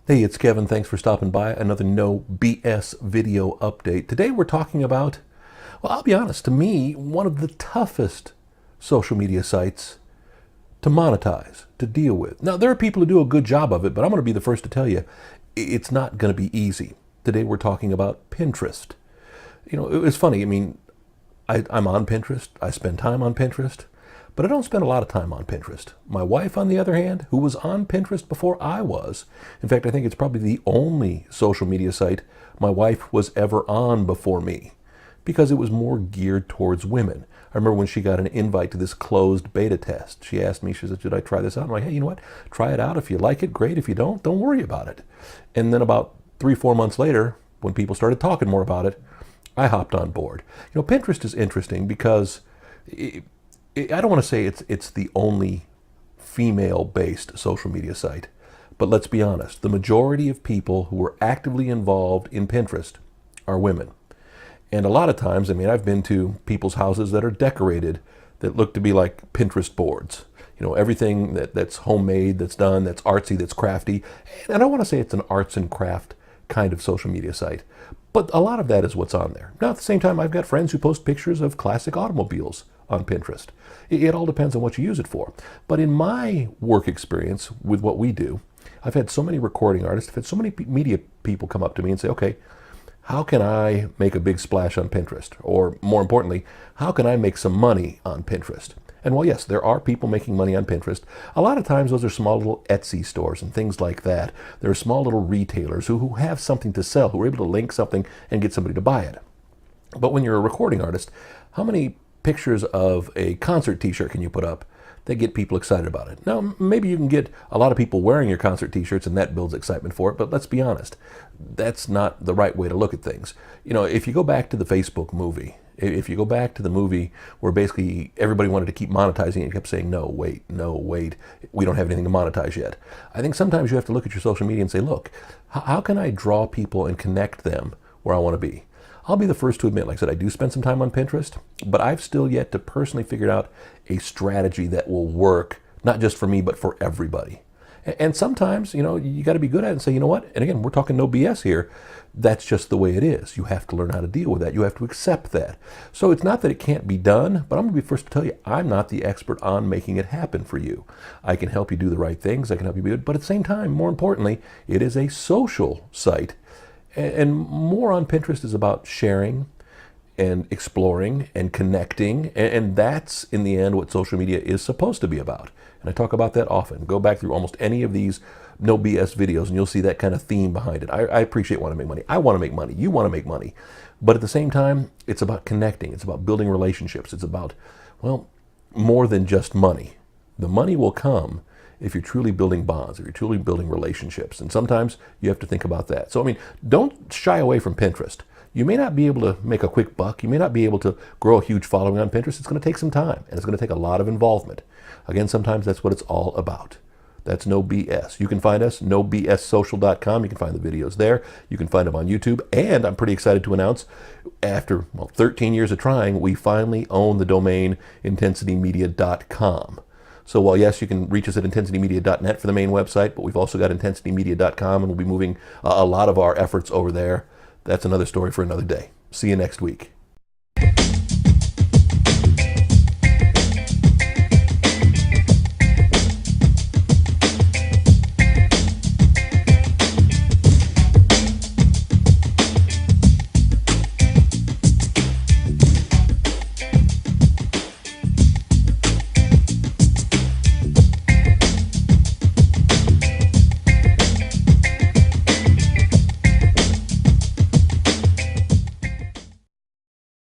Hey, it's Kevin. Thanks for stopping by. Another No BS video update. Today we're talking about, well, I'll be honest, to me, one of the toughest social media sites to monetize, to deal with. Now, there are people who do a good job of it, but I'm going to be the first to tell you, it's not going to be easy. Today we're talking about Pinterest. It's funny. I'm on Pinterest. I spend time on Pinterest. But I don't spend a lot of time on Pinterest. My wife, on the other hand, who was on Pinterest before I was, in fact, I think it's probably the only social media site my wife was ever on before me, because it was more geared towards women. I remember when she got an invite to this closed beta test. She asked me, she said, should I try this out? I'm like, hey, you know what? Try it out. If you like it, great. If you don't worry about it. And then about 3-4 months later, when people started talking more about it, I hopped on board. Pinterest is interesting because I don't want to say it's the only female-based social media site, but let's be honest, the majority of people who are actively involved in Pinterest are women. And a lot of times, I've been to people's houses that are decorated that look to be like Pinterest boards. Everything that's homemade, that's done, that's artsy, that's crafty. And I don't want to say it's an arts and craft kind of social media site, but a lot of that is what's on there. Now, at the same time, I've got friends who post pictures of classic automobiles on Pinterest. It all depends on what you use it for. But in my work experience with what we do, I've had so many recording artists, I've had so many media people come up to me and say, okay, how can I make a big splash on Pinterest? Or more importantly, how can I make some money on Pinterest? And well, yes, there are people making money on Pinterest. A lot of times those are small little Etsy stores and things like that. There are small little retailers who have something to sell, who are able to link something and get somebody to buy it. But when you're a recording artist, how many pictures of a concert t-shirt can you put up that get people excited about it? Now, maybe you can get a lot of people wearing your concert t-shirts and that builds excitement for it, but let's be honest, that's not the right way to look at things. If you go back to the Facebook movie, if you go back to the movie where basically everybody wanted to keep monetizing and kept saying, no, wait, we don't have anything to monetize yet. I think sometimes you have to look at your social media and say, look, how can I draw people and connect them where I want to be? I'll be the first to admit, like I said, I do spend some time on Pinterest, but I've still yet to personally figure out a strategy that will work, not just for me, but for everybody. And sometimes, you got to be good at it and say, you know what? And again, we're talking no BS here. That's just the way it is. You have to learn how to deal with that. You have to accept that. So it's not that it can't be done, but I'm going to be first to tell you, I'm not the expert on making it happen for you. I can help you do the right things. I can help you be good. But at the same time, more importantly, it is a social site. And more on Pinterest is about sharing and exploring and connecting. And that's, in the end, what social media is supposed to be about. And I talk about that often. Go back through almost any of these no BS videos and you'll see that kind of theme behind it. I appreciate wanting to make money. I want to make money. You want to make money. But at the same time, it's about connecting. It's about building relationships. It's about, well, more than just money. The money will come if you're truly building bonds, if you're truly building relationships. And sometimes you have to think about that. So, don't shy away from Pinterest. You may not be able to make a quick buck. You may not be able to grow a huge following on Pinterest. It's going to take some time, and it's going to take a lot of involvement. Again, sometimes that's what it's all about. That's no BS. You can find us, nobssocial.com. You can find the videos there. You can find them on YouTube. And I'm pretty excited to announce, after 13 years of trying, we finally own the domain intensitymedia.com. So while, yes, you can reach us at intensitymedia.net for the main website, but we've also got intensitymedia.com, and we'll be moving a lot of our efforts over there. That's another story for another day. See you next week.